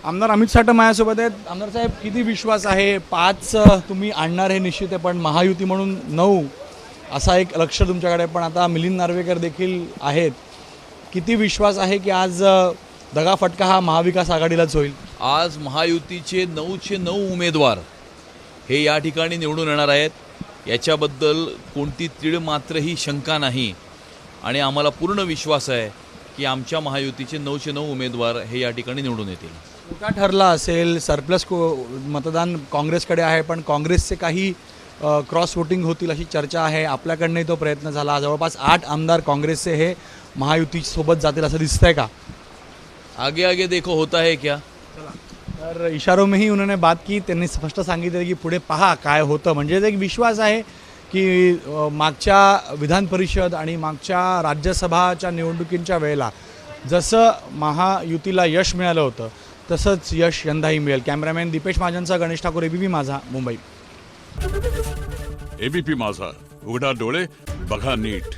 आमदार अमित साटम माझ्यासोबत आहेत. आमदार साहेब, किती विश्वास आहे? 5 तुम्ही आणणार हे निश्चित आहे, पण महायुती म्हणून 9 असा एक लक्ष तुमच्याकडे, पण आता मिलिंद नार्वेकर देखील आहेत. किती विश्वास आहे की आज दगाफटका हा महाविकास आघाडीलाच होईल? आज महायुतीचे 9चे 9 उमेदवार हे या ठिकाणी निवडून येणार आहेत, याच्याबद्दल कोणती तीळ मात्रही शंका नाही. आणि आम्हाला पूर्ण विश्वास आहे की आमच्या महायुतीचे 9चे 9 उमेदवार हे या ठिकाणी निवडून येतील. कुठा ठरला असेल? सरप्लस मतदान काँग्रेसकडे आहे, पण काँग्रेसचे काही क्रॉस वोटिंग होतील अशी चर्चा आहे. आपल्याकडनंही तो प्रयत्न झाला. जवळपास 8 आमदार काँग्रेसचे हे महायुतीसोबत जातील असं दिसतंय का? आगे आगे देखो होता है क्या. तर इशारों में ही उन्होंने बात की. त्यांनी स्पष्ट सांगितलं की पुढे पहा काय होतं. म्हणजे एक विश्वास आहे की मागच्या विधान परिषद आणि मागच्या राज्यसभाच्या निवडणुकींच्या वेळेला जसं महायुतीला यश मिळालं होतं तसंच यश यंदाही मिळेल. कॅमेरामॅन दीपेश महाजनचा गणेश ठाकूर, एबीपी माझा, मुंबई. एबीपी माझा, उघडा डोळे बघा नीट.